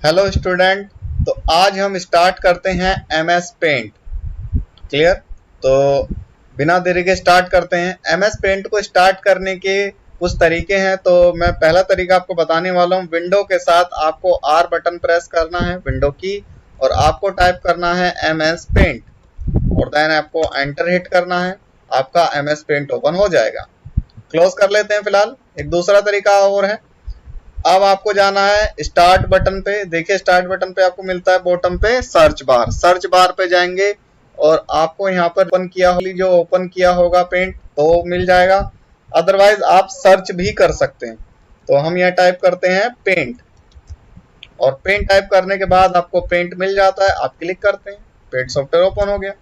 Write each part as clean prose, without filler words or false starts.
Hello student. तो आज हम स्टार्ट करते हैं एमएस पेंट। क्लियर? तो बिना देरी के स्टार्ट करते हैं। एमएस पेंट को स्टार्ट करने के कुछ तरीके हैं। तो मैं पहला तरीका आपको बताने वाला हूँ। विंडो के साथ आपको आर बटन प्रेस करना है, विंडो की, और आपको टाइप करना है एमएस पेंट, और देन आपको एंटर हिट करना है। आपका एमएस पेंट ओपन हो जाएगा। क्लोज कर लेते हैं फिलहाल। एक दूसरा तरीका और है। अब आपको जाना है स्टार्ट बटन पे। देखिए स्टार्ट बटन पे आपको मिलता है बॉटम पे सर्च बार। सर्च बार पे जाएंगे और आपको यहाँ पर ओपन किया होगा पेंट तो मिल जाएगा। अदरवाइज आप सर्च भी कर सकते हैं। तो हम यहाँ टाइप करते हैं पेंट, और पेंट टाइप करने के बाद आपको पेंट मिल जाता है। आप क्लिक करते हैं, पेंट सॉफ्टवेयर ओपन हो गया।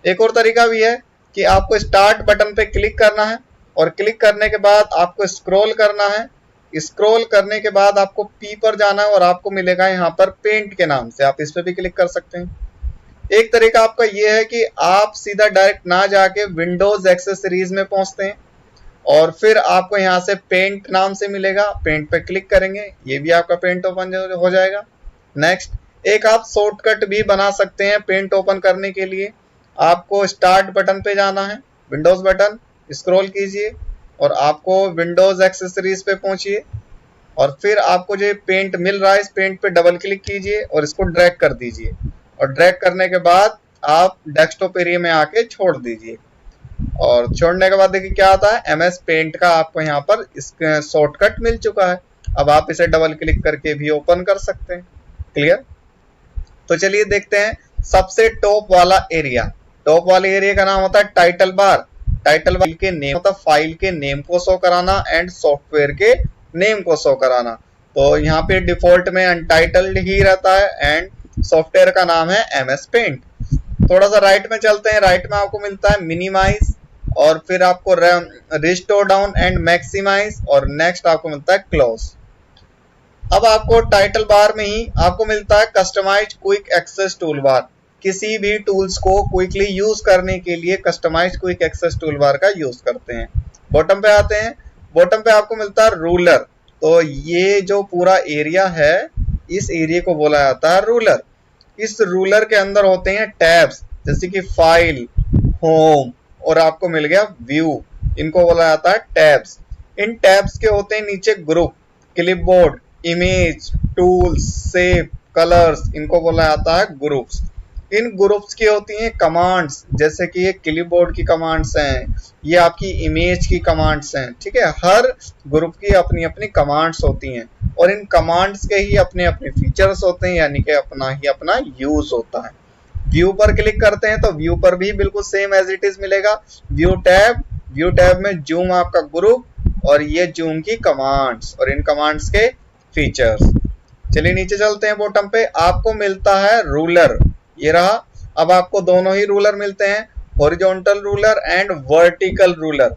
एक और तरीका भी है कि आपको स्टार्ट बटन पे क्लिक करना है, और क्लिक करने के बाद आपको स्क्रॉल करना है। स्क्रॉल करने के बाद आपको पी पर जाना है और आपको मिलेगा यहाँ पर पेंट के नाम से। आप इस पे भी क्लिक कर सकते हैं। एक तरीका आपका ये है कि आप सीधा डायरेक्ट ना जाके विंडोज एक्सेसरीज में पहुंचते हैं, और फिर आपको यहाँ से पेंट नाम से मिलेगा। पेंट पे क्लिक करेंगे, ये भी आपका पेंट ओपन हो जाएगा। नेक्स्ट, एक आप शॉर्टकट भी बना सकते हैं पेंट ओपन करने के लिए। आपको स्टार्ट बटन पे जाना है, विंडोज बटन, स्क्रॉल कीजिए और आपको विंडोज एक्सेसरीज पे पहुंचिए, और फिर आपको जो पेंट मिल रहा है इस पेंट पे डबल क्लिक कीजिए और इसको ड्रैग कर दीजिए, और ड्रैग करने के बाद आप डेस्कटॉप एरिया में आके छोड़ दीजिए। और छोड़ने के बाद देखिए क्या आता है, एमएस पेंट का आपको यहाँ पर शॉर्टकट मिल चुका है। अब आप इसे डबल क्लिक करके भी ओपन कर सकते हैं। क्लियर? तो चलिए देखते हैं सबसे टॉप वाला एरिया। टॉप वाले एरिया का नाम होता है टाइटल बार। टाइटल बार के नेम होता है फाइल के नेम को शो कराना एंड सॉफ्टवेयर के नेम को शो कराना। तो यहाँ पे डिफॉल्ट में अनटाइटल्ड ही रहता है एंड सॉफ्टवेयर का नाम है एमएस पेंट। थोड़ा सा राइट में चलते हैं। राइट में आपको मिलता है मिनिमाइज, और फिर आपको रिस्टोर डाउन एंड मैक्सिमाइज, और नेक्स्ट आपको मिलता है क्लोज। अब आपको टाइटल बार में ही आपको मिलता है customize quick access toolbar. किसी भी टूल्स को क्विकली यूज करने के लिए customize quick access toolbar का यूज करते हैं। बॉटम पे आते हैं। बॉटम पे आपको मिलता है रूलर। तो ये जो पूरा एरिया है, इस एरिया को बोला जाता है रूलर। इस रूलर के अंदर होते हैं टैब्स, जैसे कि फाइल, होम, और आपको मिल गया व्यू। इनको बोला जाता है टैब्स। इन टैब्स के होते हैं नीचे group, clipboard, image, tools, shape, colours, इनको बोला जाता है ग्रुप्स। इन ग्रुप्स की होती हैं कमांड्स, जैसे कि ये क्लिपबोर्ड की कमांड्स हैं, ये आपकी इमेज की कमांड्स हैं। ठीक है, हर ग्रुप की अपनी अपनी कमांड्स होती हैं, और इन कमांड्स के ही अपने अपने फीचर्स होते हैं, यानी कि अपना यूज होता है। व्यू पर क्लिक करते हैं तो व्यू पर भी बिल्कुल सेम एज इट इज मिलेगा। व्यू टैब में जूम आपका ग्रुप, और ये जूम की कमांड्स, और इन कमांड्स के फीचर्स। चलिए नीचे चलते हैं। बॉटम पे आपको मिलता है रूलर, ये रहा। अब आपको दोनों ही रूलर मिलते हैं, horizontal ruler and vertical ruler.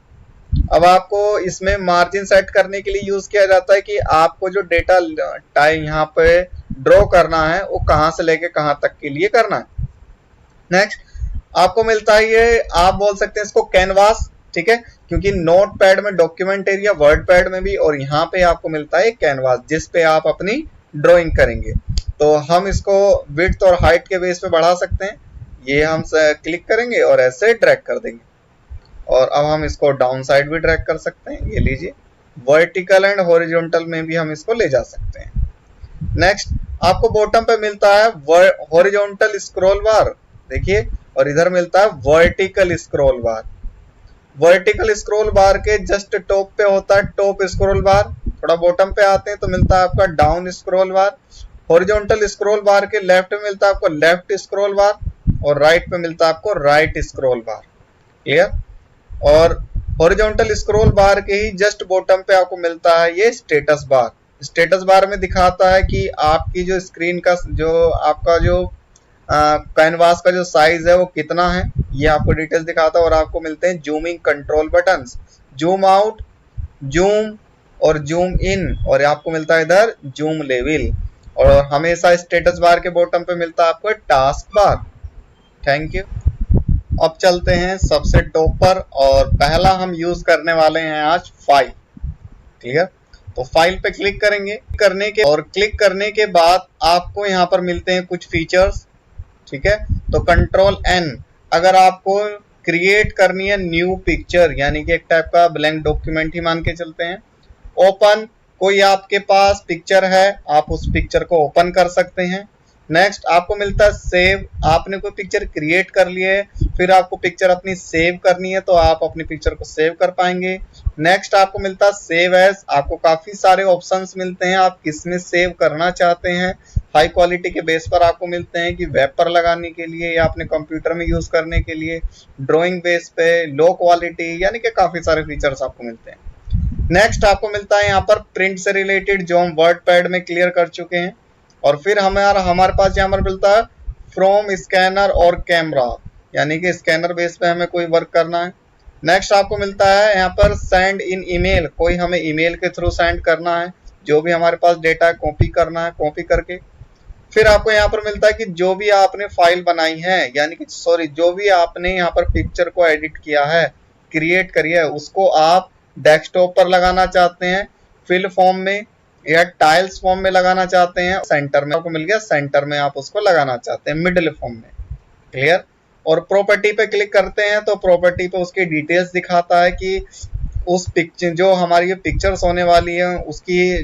अब आपको इसमें मार्जिन सेट करने के लिए यूज किया जाता है कि आपको जो डेटा टाइम यहाँ पे ड्रॉ करना है वो कहाँ से लेके कहाँ तक के लिए करना है। नेक्स्ट आपको मिलता है ये, आप बोल सकते हैं इसको कैनवास। ठीक है, क्योंकि नोट पैड में डॉक्यूमेंट एरिया, वर्ड पैड में भी, और यहाँ पे आपको मिलता है कैनवास, जिस पे आप अपनी ड्राइंग करेंगे। तो हम इसको विड्थ और हाइट के बेस पे बढ़ा सकते हैं। ये हम क्लिक करेंगे और ऐसे ड्रैग कर देंगे, और अब हम इसको डाउन साइड भी ड्रैग कर सकते हैं। ये लीजिए, वर्टिकल एंड हॉरिजॉन्टल में भी हम इसको ले जा सकते हैं। नेक्स्ट आपको बॉटम पे मिलता है हॉरिजॉन्टल स्क्रॉल बार, देखिए, और इधर मिलता है वर्टिकल स्क्रॉल बार। वर्टिकल स्क्रॉल बार के जस्ट टॉप पे होता है टॉप स्क्रॉल बार। थोड़ा बॉटम पे आते हैं तो मिलता है आपका डाउन स्क्रॉल बार। हॉरिजॉन्टल स्क्रॉल बार के लेफ्ट में मिलता है आपको लेफ्ट स्क्रॉल बार, और राइट पे मिलता है आपको राइट स्क्रॉल बार। क्लियर? और हॉरिजॉन्टल स्क्रॉल बार के ही जस्ट बॉटम पे आपको मिलता है ये स्टेटस बार। स्टेटस बार में दिखाता है कि आपकी जो स्क्रीन का जो आपका जो कैनवास का जो साइज है वो कितना है, ये आपको डिटेल्स दिखाता है। और आपको मिलते हैं zooming control buttons, zoom out, zoom और जूम इन, और आपको मिलता है इधर जूम लेवल। और हमेशा स्टेटस बार के बॉटम पे मिलता है आपको टास्क बार। Thank you. अब चलते हैं सबसे टॉप पर, और पहला हम यूज करने वाले हैं आज फाइल। क्लियर? तो फाइल पे क्लिक करेंगे, क्लिक करने के बाद आपको यहाँ पर मिलते हैं कुछ फीचर्स, ठीक है। तो कंट्रोल N अगर आपको क्रिएट करनी है न्यू पिक्चर, यानी कि एक टाइप का ब्लैंक डॉक्यूमेंट ही मान के चलते हैं। ओपन, कोई आपके पास पिक्चर है, आप उस पिक्चर को ओपन कर सकते हैं। नेक्स्ट आपको मिलता है सेव, आपने कोई पिक्चर क्रिएट कर ली है, फिर आपको पिक्चर अपनी सेव करनी है, तो आप अपनी पिक्चर को सेव कर पाएंगे। नेक्स्ट आपको मिलता है सेव एज, आपको काफी सारे ऑप्शंस मिलते हैं, आप किसमें सेव करना चाहते हैं। हाई क्वालिटी के बेस पर आपको मिलते हैं कि वेब पर लगाने के लिए या अपने कंप्यूटर में यूज करने के लिए, ड्राइंग बेस पे, लो क्वालिटी, यानी कि काफी सारे फीचर्स आपको मिलते हैं। नेक्स्ट आपको मिलता है यहाँ पर प्रिंट से रिलेटेड, जो हम वर्ड पैड में क्लियर कर चुके हैं। और फिर हमारे पास यहाँ पर मिलता है फ्रॉम स्कैनर और कैमरा, यानी कि स्कैनर बेस पे हमें कोई वर्क करना है। नेक्स्ट आपको मिलता है यहाँ पर सेंड इन ईमेल, कोई हमें ईमेल के थ्रू सेंड करना है, जो भी हमारे पास डेटा है कॉपी करना है, कॉपी करके। फिर आपको यहाँ पर मिलता है कि जो भी आपने फाइल बनाई है, यानी कि जो भी आपने यहाँ पर पिक्चर को एडिट किया है, क्रिएट करी है, उसको आप डेस्कटॉप पर लगाना चाहते हैं, फिल फॉर्म में या टाइल्स फॉर्म में लगाना चाहते हैं, सेंटर में आपको मिल गया, सेंटर में आप उसको लगाना चाहते हैं, मिडिल फॉर्म में। क्लियर। और प्रॉपर्टी पे क्लिक करते हैं तो प्रॉपर्टी पे उसकी डिटेल्स दिखाता है कि उस पिक्चर, जो हमारी ये पिक्चर्स होने वाली है, उसकी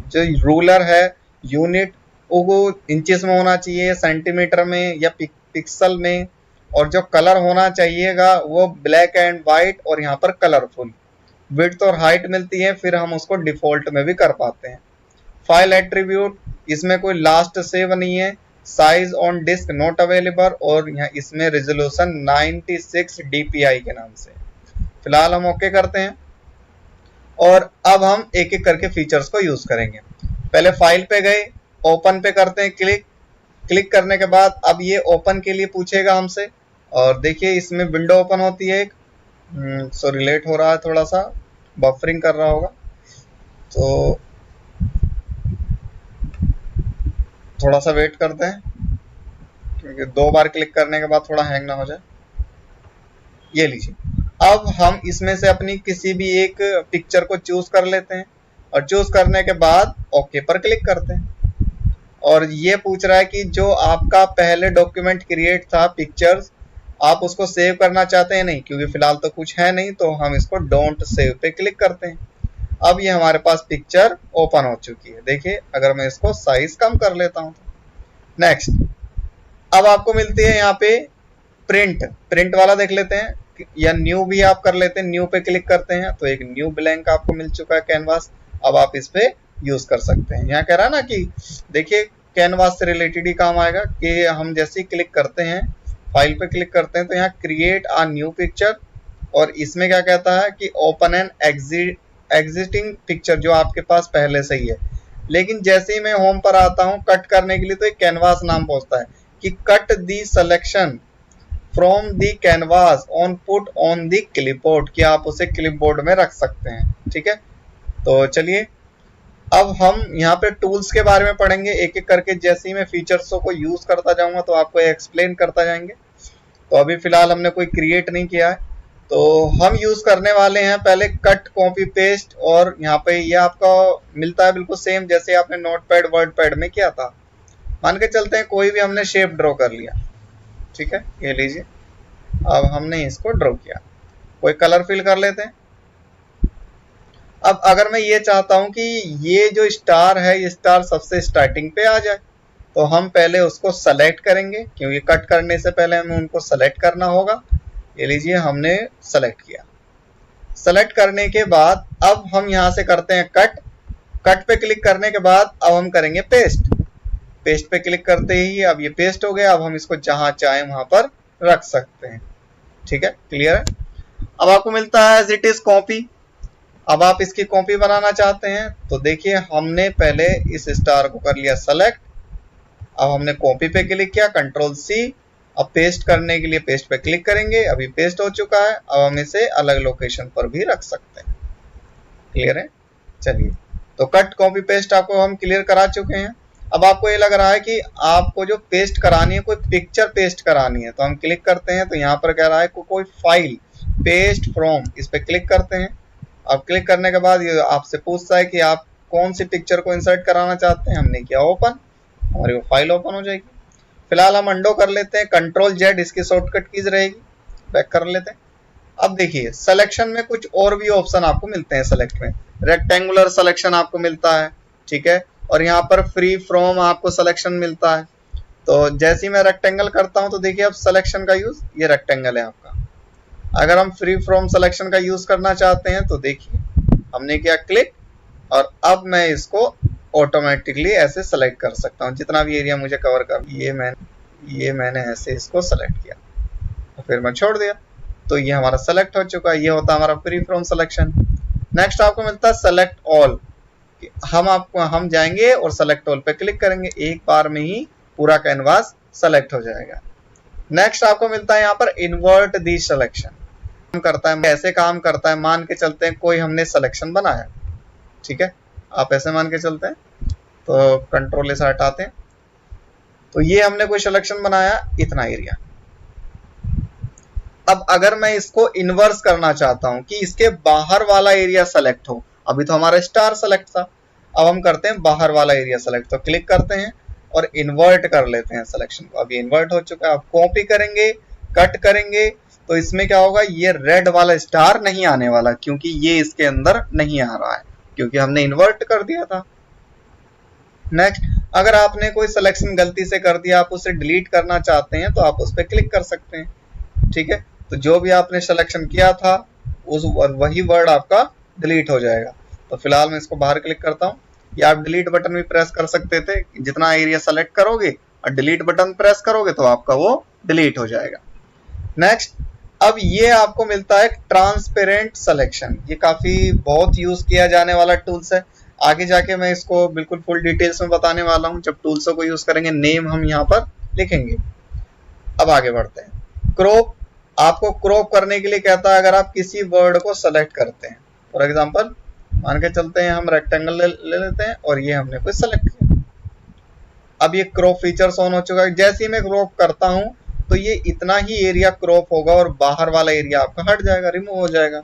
जो रूलर है, यूनिट, वो इंचेस में होना चाहिए, सेंटीमीटर में या पिक्सल में, और जो कलर होना चाहिएगा वो ब्लैक एंड व्हाइट और यहाँ पर कलरफुल। विड्थ और हाइट मिलती है, फिर हम उसको डिफॉल्ट में भी कर पाते हैं। फाइल एट्रीब्यूट, इसमें कोई लास्ट सेव नहीं है। Size on disk not available, और यहाँ इसमें रेजोल्यूशन 96 dpi के नाम से। फिलहाल हम ओके करते हैं और अब हम एक एक करके फीचर्स को यूज करेंगे। पहले फाइल पे गए, ओपन पे करते हैं क्लिक। क्लिक करने के बाद अब ये ओपन के लिए पूछेगा हमसे, और देखिए इसमें विंडो ओपन होती है एक। सॉरी लेट हो रहा है, थोड़ा सा बफरिंग कर रहा होगा, तो थोड़ा सा वेट करते हैं, क्योंकि 2 बार क्लिक करने के बाद थोड़ा हैंग ना हो जाए। ये लीजिए, अब हम इसमें से अपनी किसी भी एक पिक्चर को चूज कर लेते हैं, और चूज करने के बाद ओके पर क्लिक करते हैं। और ये पूछ रहा है कि जो आपका पहले डॉक्यूमेंट क्रिएट था पिक्चर्स, आप उसको सेव करना चाहते हैं नहीं, क्योंकि फिलहाल तो कुछ है नहीं, तो हम इसको डोंट सेव पे क्लिक करते हैं। अब ये हमारे पास पिक्चर ओपन हो चुकी है। देखिए अगर मैं इसको साइज कम कर लेता हूं तो। नेक्स्ट अब आपको मिलती है यहाँ पे प्रिंट वाला देख लेते हैं, या न्यू भी आप कर लेते हैं। न्यू पे क्लिक करते हैं तो एक न्यू ब्लैंक आपको मिल चुका है कैनवास। अब आप इस पे यूज कर सकते हैं। यहाँ कह रहा है ना कि देखिए कैनवास से रिलेटेड ही काम आएगा, कि हम जैसे ही क्लिक करते हैं, फाइल पे क्लिक करते हैं, तो यहाँ क्रिएट अ न्यू पिक्चर, और इसमें क्या कहता है कि ओपन एन एग्जिस्टिंग पिक्चर, जो आपके पास पहले से ही है। लेकिन जैसे ही मैं होम पर आता हूँ कट करने के लिए, तो एक कैनवास नाम पहुंचता है कि cut the selection from the canvas on put on the clipboard, कि आप उसे क्लिपबोर्ड में रख सकते हैं। ठीक है, तो चलिए अब हम यहाँ पे टूल्स के बारे में पढ़ेंगे एक एक करके। जैसे ही मैं फीचर्सों को यूज करता जाऊंगा तो आपको एक्सप्लेन करता जाएंगे। तो अभी फिलहाल हमने कोई क्रिएट नहीं किया है, तो हम यूज करने वाले हैं पहले कट, कॉपी, पेस्ट। और यहाँ पे ये आपका मिलता है बिल्कुल सेम जैसे आपने नोटपैड, वर्डपैड में किया था। मान के चलते हैं कोई भी हमने शेप ड्रॉ कर लिया, ठीक है, ये लीजिए, अब हमने इसको ड्रॉ किया। कोई कलर फिल कर लेते हैं। अब अगर मैं ये चाहता हूं कि ये जो स्टार है, ये स्टार सबसे स्टार्टिंग पे आ जाए, तो हम पहले उसको सेलेक्ट करेंगे, क्योंकि कट करने से पहले हमें उनको सेलेक्ट करना होगा। ये लीजिए हमने सेलेक्ट किया। सेलेक्ट करने के बाद अब हम यहां से करते हैं कट। कट पे क्लिक करने के बाद अब हम करेंगे पेस्ट। पेस्ट पे क्लिक करते ही अब ये पेस्ट हो गया। अब हम इसको जहां चाहें वहां पर रख सकते हैं। ठीक है, क्लियर है। अब आपको मिलता है एज इट इज कॉपी। अब आप इसकी कॉपी बनाना चाहते हैं तो देखिए हमने पहले इस स्टार को कर लिया सेलेक्ट। अब हमने कॉपी पे क्लिक किया, कंट्रोल सी। अब पेस्ट करने के लिए पेस्ट पे क्लिक करेंगे। अभी पेस्ट हो चुका है। अब हम इसे अलग लोकेशन पर भी रख सकते हैं। क्लियर है। चलिए, तो कट, कॉपी, पेस्ट आपको हम क्लियर करा चुके हैं। अब आपको ये लग रहा है कि आपको जो पेस्ट करानी है, कोई पिक्चर पेस्ट करानी है, तो हम क्लिक करते हैं तो यहाँ पर कह रहा है कोई फाइल पेस्ट फ्रॉम, इस पे क्लिक करते हैं। अब क्लिक करने के बाद ये आपसे पूछता है कि आप कौन सी पिक्चर को इंसर्ट कराना चाहते हैं, हमने किया ओपन, हमारी वो फाइल ओपन हो जाएगी। फिलहाल हम अंडो कर लेते हैं, कंट्रोल जेड इसकी शॉर्टकट कीज रहेगी, बैक कर लेते हैं। अब देखिए सिलेक्शन में कुछ और भी ऑप्शन आपको मिलते हैं। सेलेक्ट में रेक्टेंगुलर सिलेक्शन आपको मिलता है, ठीक है, और यहाँ पर फ्री फ्रॉम आपको सिलेक्शन मिलता है। तो जैसे ही मैं रेक्टेंगल करता हूं तो देखिए अब सिलेक्शन का यूज, ये रेक्टेंगल है आपका। अगर हम फ्री फ्रॉम सिलेक्शन का यूज करना चाहते हैं तो देखिए हमने किया क्लिक, और अब मैं इसको ऑटोमेटिकली ऐसे सेलेक्ट कर सकता हूं जितना भी एरिया मुझे कवर कर। ये मैंने ऐसे इसको सेलेक्ट किया और फिर मैं छोड़ दिया, तो ये हमारा सेलेक्ट हो चुका है। ये होता है हमारा फ्री फ्रॉम सिलेक्शन। नेक्स्ट आपको मिलता है सेलेक्ट ऑल। हम जाएंगे और सेलेक्ट ऑल पे क्लिक करेंगे, एक बार में ही पूरा कैनवास सेलेक्ट हो जाएगा। नेक्स्ट आपको मिलता है यहाँ पर इन्वर्ट दी सिलेक्शन। करता है, ऐसे काम करता है, मान के चलते हैं कोई हमने सिलेक्शन बनाया, ठीक है, आप ऐसे मान के चलते हैं, तो कंट्रोल से हटाते हैं, तो ये हमने कोई सिलेक्शन बनाया इतना एरिया। अब अगर मैं इसको इन्वर्स करना चाहता हूं कि इसके बाहर वाला एरिया सेलेक्ट हो, अभी तो हमारा स्टार सेलेक्ट था, अब हम करते हैं बाहर वाला एरिया सेलेक्ट, तो क्लिक करते हैं और इन्वर्ट कर लेते हैं सिलेक्शन को। अभी इन्वर्ट हो चुका है। अब कॉपी करेंगे, कट करेंगे, तो इसमें क्या होगा, ये रेड वाला स्टार नहीं आने वाला, क्योंकि ये इसके अंदर नहीं आ रहा है, क्योंकि हमने इन्वर्ट कर दिया था। नेक्स्ट, अगर आपने कोई सिलेक्शन गलती से कर दिया, आप उसे डिलीट करना चाहते हैं, तो आप उस पर क्लिक कर सकते हैं, ठीक है, तो जो भी आपने सिलेक्शन किया था उस वही वर्ड आपका डिलीट हो जाएगा। तो फिलहाल मैं इसको बाहर क्लिक करता हूँ, या आप डिलीट बटन भी प्रेस कर सकते थे, जितना एरिया सेलेक्ट करोगे और डिलीट बटन प्रेस करोगे तो आपका वो डिलीट हो जाएगा। नेक्स्ट, अब ये आपको मिलता है ट्रांसपेरेंट सिलेक्शन। ये काफी बहुत यूज किया जाने वाला टूल्स है, आगे जाके मैं इसको बिल्कुल फुल डिटेल्स में बताने वाला हूँ। जब टूल्सों को यूज करेंगे, नेम हम यहाँ पर लिखेंगे। अब आगे बढ़ते हैं। क्रॉप, आपको क्रॉप करने के लिए कहता है, अगर आप किसी वर्ड को सेलेक्ट करते हैं, फॉर एग्जांपल मान के चलते हैं हम रेक्टेंगल ले लेते हैं और ये हमने कोई सेलेक्ट किया। अब ये क्रॉप फीचर्स ऑन हो चुका है। जैसे ही मैं क्रॉप करता हूं तो ये इतना ही एरिया क्रॉप होगा और बाहर वाला एरिया आपका हट जाएगा, रिमूव हो जाएगा।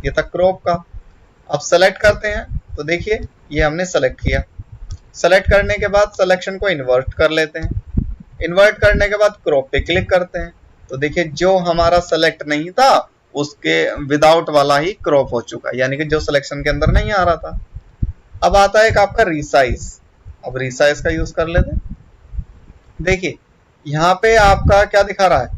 ये था क्रॉप का। अब सेलेक्ट करते हैं तो देखिए ये हमने सेलेक्ट किया। सेलेक्ट करने के बाद सिलेक्शन को इन्वर्ट कर लेते हैं। इन्वर्ट करने के बाद क्रॉप पे क्लिक करते हैं, तो देखिए जो हमारा सेलेक्ट नहीं था उसके विदाउट वाला ही क्रॉप हो चुका, यानी कि जो सिलेक्शन के अंदर नहीं आ रहा था। अब आता है एक आपका रिसाइज। अब रिसाइज का यूज कर लेते हैं। देखिए यहाँ पे आपका क्या दिखा रहा है,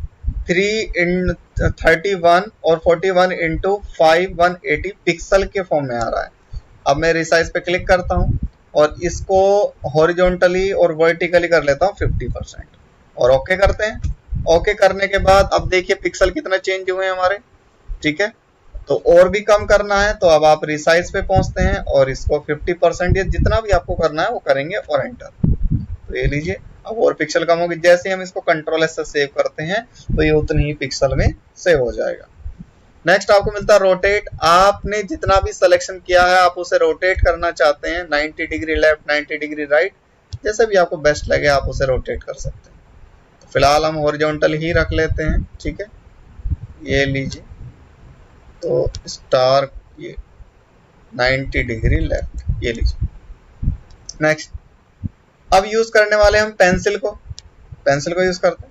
3:31 और 41 इंटू 5/180 पिक्सल के फॉर्म में आ रहा है। अब मैं रिसाइज पे क्लिक करता हूँ और इसको हॉरिजॉन्टली और वर्टिकली कर लेता हूँ 50% और ओके करते हैं। ओके करने के बाद अब देखिए पिक्सल कितना चेंज हुए हैं हमारे, ठीक है, तो और भी कम करना है तो अब आप रिसाइज पे पहुंचते हैं और इसको 50% या जितना भी आपको करना है वो करेंगे और एंटर। तो ये लीजिए अब और पिक्सल कम होगी। जैसे ही हम इसको कंट्रोल एस से सेव करते हैं तो ये उतनी ही पिक्सल में सेव हो जाएगा। नेक्स्ट आपको मिलता है रोटेट। आपने जितना भी सिलेक्शन किया है आप उसे रोटेट करना चाहते हैं, 90 डिग्री लेफ्ट, 90 डिग्री राइट, जैसे भी आपको बेस्ट लगे आप उसे रोटेट कर सकते हैं। तो फिलहाल हम हॉरिजॉन्टल ही रख लेते हैं, ठीक है, ये लीजिए, तो स्टार ये 90 डिग्री लेफ्ट, ये लीजिए। नेक्स्ट, अब यूज करने वाले हम पेंसिल को यूज करते हैं।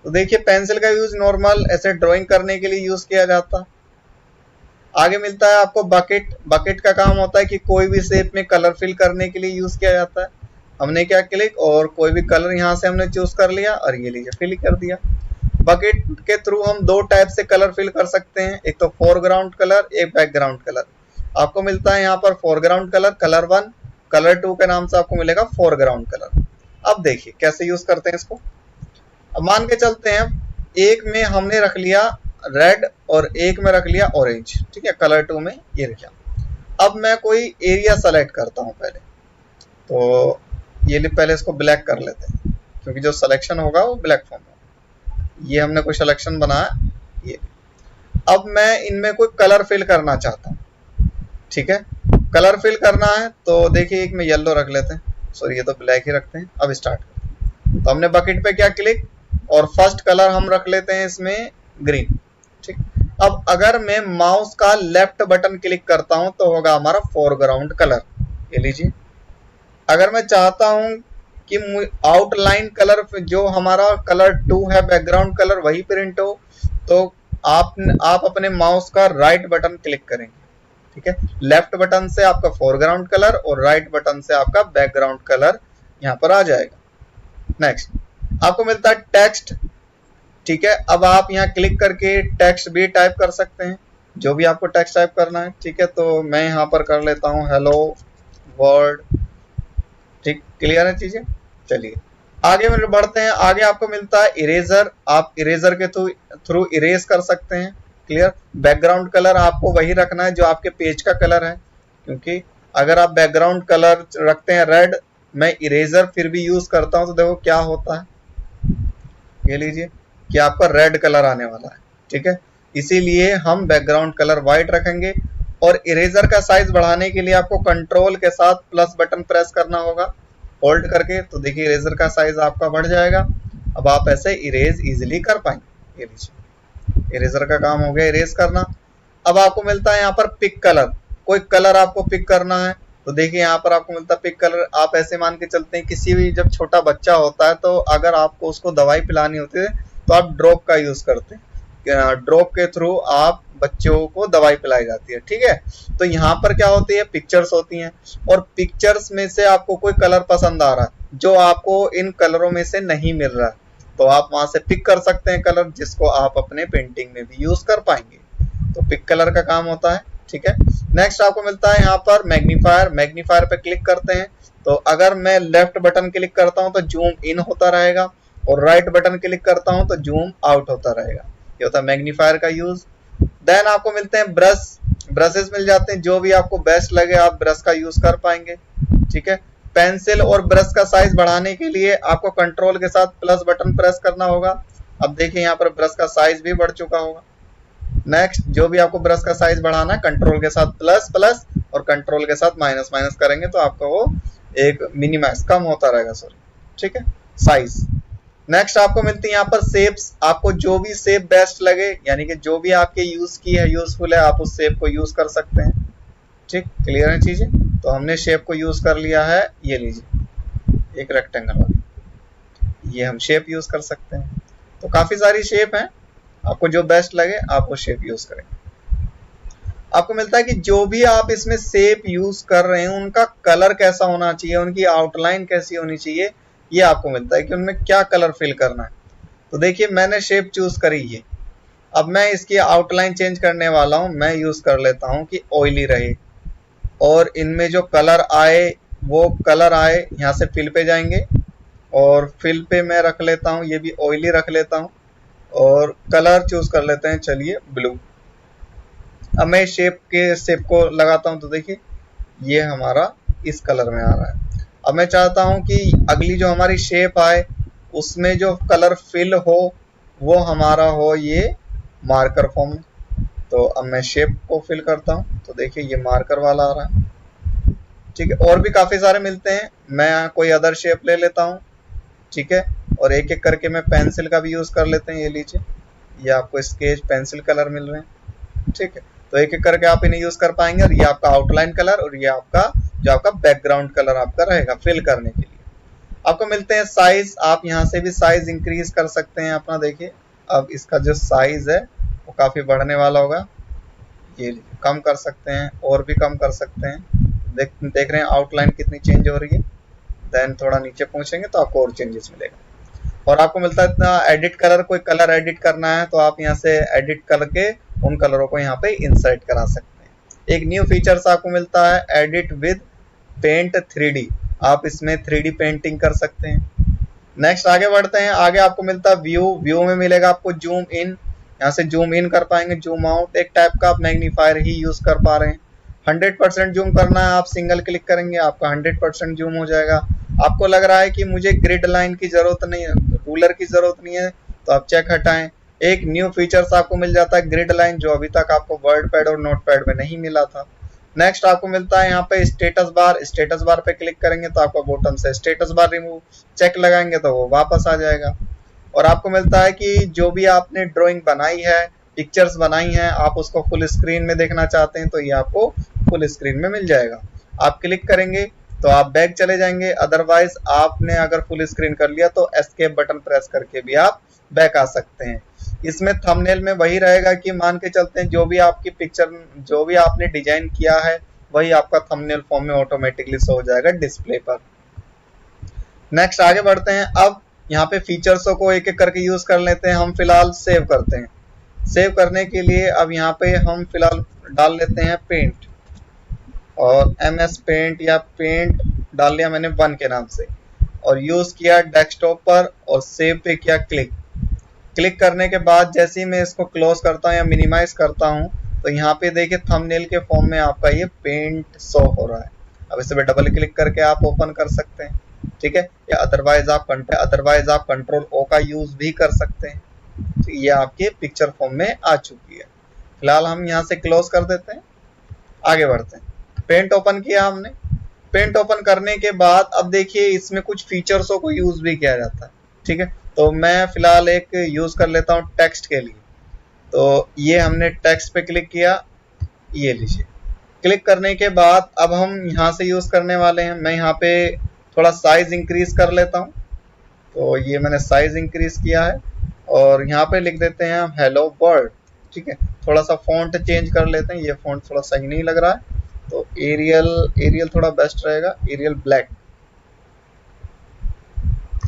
तो देखिए पेंसिल का यूज नॉर्मल ऐसे ड्राइंग करने के लिए यूज किया जाता है। आगे मिलता है आपको बकेट। बकेट का काम होता है कि कोई भी शेप में कलर फिल करने के लिए यूज किया जाता है। हमने क्या क्लिक और कोई भी कलर यहाँ से हमने चूज कर लिया और ये लीजिए फिल कर दिया। बकेट के थ्रू हम दो टाइप से कलर फिल कर सकते हैं, एक तो फोरग्राउंड कलर, एक बैकग्राउंड कलर। आपको मिलता है यहाँ पर फोरग्राउंड कलर, कलर 1, कलर 2 के नाम से आपको मिलेगा फोरग्राउंड कलर। अब देखिए कैसे यूज करते हैं इसको। अब मान के चलते हैं एक में हमने रख लिया रेड और एक में रख लिया ऑरेंज, ठीक है, कलर 2 में ये रखा। अब मैं कोई एरिया सेलेक्ट करता हूँ पहले, तो ये पहले इसको ब्लैक कर लेते हैं क्योंकि जो सिलेक्शन होगा वो ब्लैक फॉर्म में। ये हमने कोई सिलेक्शन बनाया, ये। अब मैं इनमें कोई कलर फिल करना चाहता हूँ, ठीक है, कलर फिल करना है तो देखिए एक में येलो रख लेते हैं, सॉरी ये तो ब्लैक ही रखते हैं। अब स्टार्ट करते हैं। तो हमने बकेट पे क्या क्लिक और फर्स्ट कलर हम रख लेते हैं इसमें ग्रीन, ठीक। अब अगर मैं माउस का लेफ्ट बटन क्लिक करता हूं तो होगा हमारा फोरग्राउंड कलर, ये लीजिए। अगर मैं चाहता हूं कि आउटलाइन कलर जो हमारा कलर 2 है बैकग्राउंड कलर वही प्रिंट हो, तो आप अपने माउस का राइट बटन क्लिक करेंगे, ठीक है। लेफ्ट बटन से आपका फोरग्राउंड कलर और राइट बटन से आपका बैकग्राउंड कलर यहाँ पर आ जाएगा। नेक्स्ट आपको मिलता है टेक्स्ट, ठीक है। अब आप यहाँ क्लिक करके टेक्स्ट भी टाइप कर सकते हैं, जो भी आपको टेक्स्ट टाइप करना है, ठीक है। तो मैं यहाँ पर कर लेता हूँ हेलो वर्ल्ड, ठीक, क्लियर है चीजें। चलिए आगे में बढ़ते हैं। आगे आपको मिलता है इरेजर, आप इरेजर के थ्रू इरेज कर सकते हैं, क्लियर। बैकग्राउंड कलर आपको वही रखना है जो आपके पेज का कलर है, क्योंकि अगर आप बैकग्राउंड कलर रखते हैं रेड, मैं इरेजर फिर भी यूज करता हूं तो देखो क्या होता है, ये लीजिए कि आपका रेड कलर आने वाला है, ठीक है। इसीलिए हम बैकग्राउंड कलर व्हाइट रखेंगे। और इरेजर का साइज बढ़ाने के लिए आपको कंट्रोल के साथ प्लस बटन प्रेस करना होगा होल्ड करके, तो देखिए इरेजर का साइज आपका बढ़ जाएगा। अब आप ऐसे इरेज इजीली कर पाएंगे। ये लीजिए इरेजर का काम हो गया इरेज करना। अब आपको मिलता है यहाँ पर पिक कलर, कोई कलर आपको पिक करना है तो देखिए यहाँ पर आपको मिलता है पिक कलर। आप ऐसे मान के चलते हैं किसी भी जब छोटा बच्चा होता है तो अगर आपको उसको दवाई पिलानी होती है तो आप ड्रॉप का यूज करते हैं, ड्रॉप के थ्रू आप बच्चों को दवाई पिलाई जाती है, ठीक है। तो यहाँ पर क्या होती है पिक्चर्स होती हैं, और पिक्चर्स में से आपको कोई कलर पसंद आ रहा है जो आपको इन कलरों में से नहीं मिल रहा है, तो आप वहां से पिक कर सकते हैं कलर जिसको आप अपने पेंटिंग में भी यूज कर पाएंगे। तो पिक कलर का काम होता है, ठीक है। नेक्स्ट आपको मिलता है यहाँ पर मैग्नीफायर, मैग्नीफायर पे क्लिक करते हैं तो अगर मैं लेफ्ट बटन क्लिक करता हूँ तो जूम इन होता रहेगा और राइट बटन क्लिक करता हूँ तो जूम आउट होता रहेगा। ये होता है मैग्नीफायर का यूज। देन आपको मिलते हैं ब्रश, ब्रशेस मिल जाते हैं, जो भी आपको बेस्ट लगे आप ब्रश का यूज कर पाएंगे, ठीक है। पेंसिल और ब्रश का साइज बढ़ाने के लिए आपको कंट्रोल के साथ प्लस बटन प्रेस करना होगा। अब देखिए यहाँ पर ब्रश का साइज भी बढ़ चुका होगा। नेक्स्ट जो भी आपको ब्रश का साइज बढ़ाना है कंट्रोल के साथ प्लस प्लस और कंट्रोल के साथ माइनस माइनस करेंगे तो आपका वो एक मिनिमाइज कम होता रहेगा, सॉरी, ठीक है, साइज। नेक्स्ट आपको मिलती है यहाँ पर शेप्स, आपको जो भी शेप बेस्ट लगे यानी कि जो भी आपके यूज की है यूजफुल है आप उस शेप को यूज कर सकते हैं, ठीक, क्लियर है चीजें। तो हमने शेप को यूज कर लिया है, ये लीजिए एक रेक्टेंगल वाली, ये हम शेप यूज कर सकते हैं। तो काफी सारी शेप है, आपको जो बेस्ट लगे आप वो शेप यूज करें। आपको मिलता है कि जो भी आप इसमें शेप यूज कर रहे हैं उनका कलर कैसा होना चाहिए, उनकी आउटलाइन कैसी होनी चाहिए, ये आपको मिलता है कि उनमें क्या कलर फिल करना है। तो देखिए मैंने शेप चूज करी है, अब मैं इसकी आउटलाइन चेंज करने वाला हूं। मैं यूज कर लेता हूं कि ऑयली रहे और इनमें जो कलर आए वो कलर आए, यहाँ से फिल पे जाएंगे और फिल पे मैं रख लेता हूं, ये भी ऑयली रख लेता हूं और कलर चूज कर लेते हैं, चलिए ब्लू। अब मैं शेप को लगाता हूं तो देखिए ये हमारा इस कलर में आ रहा है। अब मैं चाहता हूं कि अगली जो हमारी शेप आए उसमें जो कलर फिल हो वो हमारा हो ये मार्कर फॉर्म में। तो अब मैं शेप को फिल करता हूं तो देखिए ये मार्कर वाला आ रहा है, ठीक है। और भी काफी सारे मिलते हैं, मैं कोई अदर शेप ले लेता हूं, ठीक है। और एक एक करके मैं पेंसिल का भी यूज कर लेते हैं, ये लीजिए ये आपको स्केच पेंसिल कलर मिल रहे हैं, ठीक है। तो एक एक करके आप इन्हें यूज कर पाएंगे और ये आपका आउटलाइन कलर और ये आपका जो आपका बैकग्राउंड कलर आपका रहेगा फिल करने के लिए। आपको मिलते हैं साइज, आप यहाँ से भी साइज इंक्रीज कर सकते हैं अपना। देखिए अब इसका जो साइज है वो काफी बढ़ने वाला होगा, ये कम कर सकते हैं और भी कम कर सकते हैं। देख रहे हैं आउटलाइन कितनी चेंज हो रही है। देन थोड़ा नीचे पहुंचेंगे तो आपको और चेंजेस मिलेगा। और आपको मिलता है इतना एडिट कलर, कोई कलर एडिट करना है तो आप यहाँ से एडिट करके उन कलरों को यहाँ पे इंसर्ट करा सकते हैं। एक न्यू फीचर्स आपको मिलता है एडिट विद पेंट 3D, आप इसमें 3D पेंटिंग कर सकते हैं। नेक्स्ट आगे बढ़ते हैं, आगे आपको मिलता है व्यू, व्यू में मिलेगा आपको जूम इन, यहाँ से जूम इन कर पाएंगे, जूम आउट, एक टाइप का आप मैग्नीफायर ही यूज कर पा रहे हैं। 100% जूम करना है, आप सिंगल क्लिक करेंगे आपका 100% जूम हो जाएगा। आपको लग रहा है कि मुझे ग्रिड लाइन की जरूरत नहीं है, रूलर की जरूरत नहीं है, तो आप चेक हटाएं। एक न्यू फीचर्स आपको मिल जाता है ग्रिड लाइन, जो अभी तक आपको वर्ड पैड और नोट पैड में नहीं मिला था। नेक्स्ट आपको मिलता है यहाँ पे स्टेटस बार, स्टेटस बार पे क्लिक करेंगे तो आपका बॉटम से स्टेटस बार रिमूव, चेक लगाएंगे तो वो वापस आ जाएगा। और आपको मिलता है कि जो भी आपने ड्राइंग बनाई है, पिक्चर्स बनाई हैं, आप उसको फुल स्क्रीन में देखना चाहते हैं तो ये आपको फुल स्क्रीन में मिल जाएगा। आप क्लिक करेंगे तो आप बैक चले जाएंगे, अदरवाइज आपने अगर फुल स्क्रीन कर लिया तो एस्केप बटन प्रेस करके भी आप बैक आ सकते हैं। इसमें थंबनेल में वही रहेगा कि मान के चलते हैं जो भी आपकी पिक्चर, जो भी आपने डिजाइन किया है वही आपका थंबनेल फॉर्म में ऑटोमेटिकली शो हो जाएगा डिस्प्ले पर। नेक्स्ट आगे बढ़ते हैं। अब यहाँ पे फीचर्सों को एक एक करके यूज कर लेते हैं। हम फिलहाल सेव करते हैं। सेव करने के लिए अब यहाँ पे हम फिलहाल डाल लेते हैं पेंट, और MS पेंट या पेंट डाल लिया मैंने 1 के नाम से, और यूज किया डेस्कटॉप पर और सेव पे किया क्लिक। क्लिक करने के बाद जैसे ही मैं इसको क्लोज करता हूँ या मिनिमाइज करता हूँ तो यहाँ पे देखिए थंबनेल के फॉर्म में आपका ये पेंट शो हो रहा है। अब इसे पे डबल क्लिक करके आप ओपन कर सकते हैं, ठीक है, या अदरवाइज आप कंट्रोल O का यूज भी कर सकते हैं। तो ये आपके पिक्चर फॉर्म में आ चुकी है। फिलहाल हम यहाँ से क्लोज कर देते हैं, आगे बढ़ते हैं। पेंट ओपन किया हमने। पेंट ओपन करने के बाद अब देखिए इसमें कुछ फीचर्सों को यूज भी किया जाता है, ठीक है। तो मैं फिलहाल एक यूज कर लेता हूँ टेक्स्ट के लिए। तो ये हमने टेक्स्ट पे क्लिक किया, ये लीजिए। क्लिक करने के बाद अब हम यहाँ से यूज करने वाले हैं। मैं यहाँ पे थोड़ा साइज इंक्रीज कर लेता हूँ, तो ये मैंने साइज इंक्रीज किया है, और यहाँ पे लिख देते हैं हम हेलो वर्ल्ड, ठीक है। थोड़ा सा फॉन्ट चेंज कर लेते हैं, ये फॉन्ट थोड़ा सही नहीं लग रहा है, तो एरियल थोड़ा बेस्ट रहेगा, एरियल ब्लैक,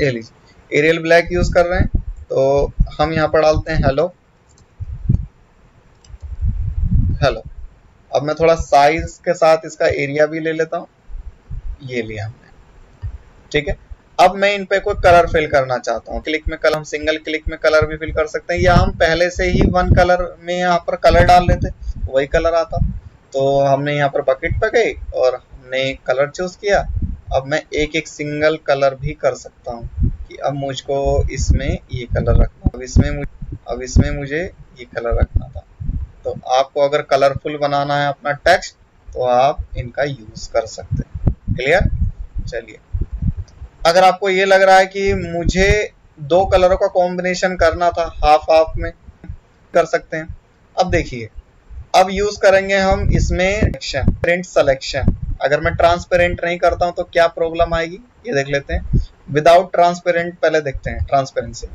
ये लीजिए एरियल ब्लैक यूज कर रहे हैं। तो हम यहाँ पर डालते हैं हेलो। अब मैं थोड़ा साइज के साथ इसका एरिया भी ले लेता हूँ, ये लिया हमने, ठीक है। अब मैं इन पे कोई कलर फिल करना चाहता हूँ। क्लिक में कलर, हम सिंगल क्लिक में कलर भी फिल कर सकते हैं, या हम पहले से ही 1 कलर में यहाँ पर कलर डाल लेते, वही कलर आता। तो हमने यहाँ पर बकेट पे गए और हमने कलर चूज किया। अब मैं एक एक सिंगल कलर भी कर सकता हूँ कि अब मुझको इसमें ये कलर रखना, अब इसमें मुझे ये कलर रखना था। तो आपको अगर कलरफुल बनाना है अपना टेक्स्ट तो आप इनका यूज कर सकते हैं। क्लियर? चलिए, अगर आपको ये लग रहा है कि मुझे 2 कलरों का कॉम्बिनेशन करना था, हाफ हाफ में कर सकते हैं। अब देखिए, अब यूज करेंगे हम इसमें प्रिंट सिलेक्शन। अगर मैं ट्रांसपेरेंट नहीं करता हूं तो क्या प्रॉब्लम आएगी, ये देख लेते हैं। विदाउट ट्रांसपेरेंट पहले देखते हैं ट्रांसपेरेंसी।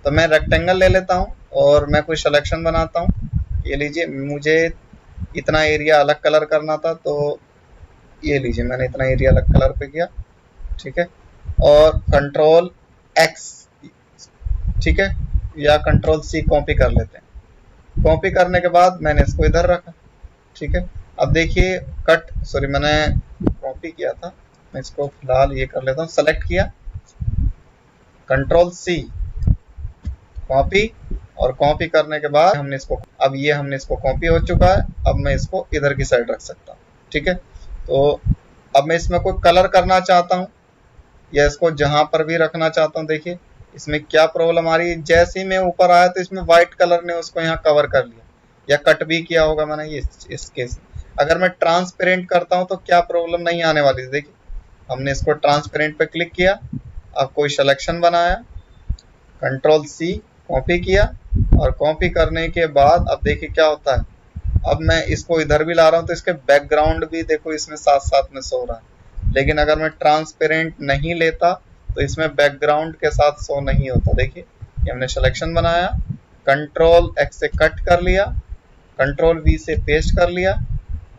तो मैं रेक्टेंगल ले लेता हूं और मैं कोई सिलेक्शन बनाता हूं। ये लीजिए, मुझे इतना एरिया अलग कलर करना था, तो ये लीजिए मैंने इतना एरिया अलग कलर पे किया, ठीक है। और कंट्रोल X, ठीक है, या कंट्रोल C कॉपी कर लेते हैं। कॉपी करने के बाद मैंने इसको इधर रखा, ठीक है। अब देखिए मैंने कॉपी किया था, मैं इसको फिलहाल ये कर लेता हूँ, सेलेक्ट किया, कंट्रोल C कॉपी, और कॉपी करने के बाद हमने इसको कॉपी हो चुका है। अब मैं इसको इधर की साइड रख सकता हूँ, ठीक है। तो अब मैं इसमें कोई कलर करना चाहता हूँ या इसको जहां पर भी रखना चाहता हूँ। देखिए इसमें क्या प्रॉब्लम आ रही है, जैसे ही मैं ऊपर आया तो इसमें व्हाइट कलर ने उसको यहाँ कवर कर लिया, या कट भी किया होगा मैंने ये इस केस। अगर मैं ट्रांसपेरेंट करता हूँ तो क्या प्रॉब्लम नहीं आने वाली है। देखिए हमने इसको ट्रांसपेरेंट पे क्लिक किया, अब कोई सिलेक्शन बनाया, कंट्रोल C कॉपी किया, और कॉपी करने के बाद अब देखिए क्या होता है। अब मैं इसको इधर भी ला रहा हूँ तो इसके बैकग्राउंड भी देखो इसमें साथ साथ में शो रहा है। लेकिन अगर मैं ट्रांसपेरेंट नहीं लेता तो इसमें बैकग्राउंड के साथ शो नहीं होता। देखिए ये हमने सिलेक्शन बनाया, कंट्रोल X से कट कर लिया, कंट्रोल V से पेस्ट कर लिया।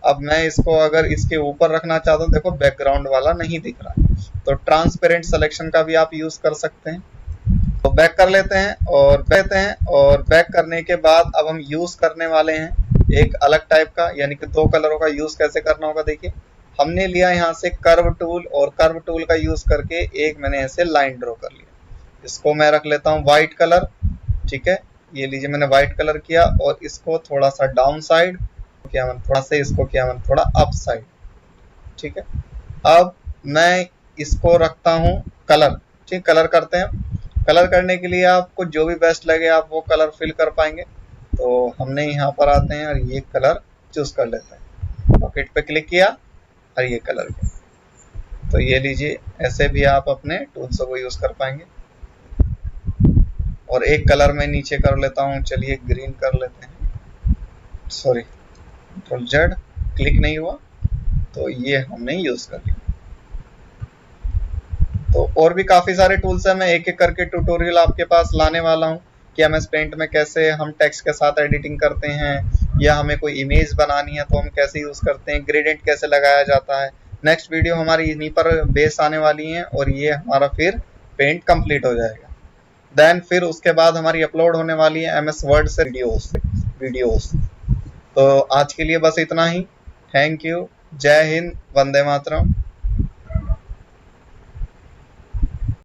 अब मैं इसको अगर इसके ऊपर रखना चाहता हूँ, देखो बैकग्राउंड वाला नहीं दिख रहा है। तो ट्रांसपेरेंट सिलेक्शन का भी आप यूज कर सकते हैं। तो बैक कर लेते हैं और बैक करने के बाद अब हम यूज करने वाले हैं एक अलग टाइप का, यानी कि 2 कलरों का यूज कैसे करना होगा। देखिए हमने लिया यहाँ से कर्व टूल, और कर्व टूल का यूज करके एक मैंने ऐसे लाइन ड्रॉ कर लिया। इसको मैं रख लेता हूँ व्हाइट कलर, ठीक है। ये लीजिए मैंने व्हाइट कलर किया, और इसको थोड़ा सा डाउन साइड किया मैंने, थोड़ा सा इसको किया मैंने थोड़ा अप साइड, ठीक है। अब मैं इसको रखता हूँ कलर, ठीक। कलर करते हैं। कलर करने के लिए आपको जो भी बेस्ट लगे आप वो कलर फिल कर पाएंगे। तो हमने यहाँ पर आते हैं और ये कलर चूज कर लेते हैं, पॉकेट पे क्लिक किया और ये कलर किया। तो ये लीजिए, ऐसे भी आप अपने टूल्स को यूज कर पाएंगे। और एक कलर मैं नीचे कर लेता हूँ, चलिए ग्रीन कर लेते हैं, सॉरी कंट्रोल Z क्लिक नहीं हुआ, तो ये हमने यूज कर लिया। तो और भी काफी सारे टूल्स हैं, मैं एक एक करके ट्यूटोरियल आपके पास लाने वाला हूँ कि MS पेंट में कैसे हम टेक्स्ट के साथ एडिटिंग करते हैं, या हमें कोई इमेज बनानी है तो हम कैसे यूज करते हैं, ग्रेडियंट कैसे लगाया जाता है। नेक्स्ट वीडियो हमारी इन्हीं पर बेस आने वाली है और ये हमारा फिर पेंट कंप्लीट हो जाएगा। देन फिर उसके बाद हमारी अपलोड होने वाली है MS वर्ड से वीडियोस। तो आज के लिए बस इतना ही। Thank you. जय हिंद, वंदे मातरम।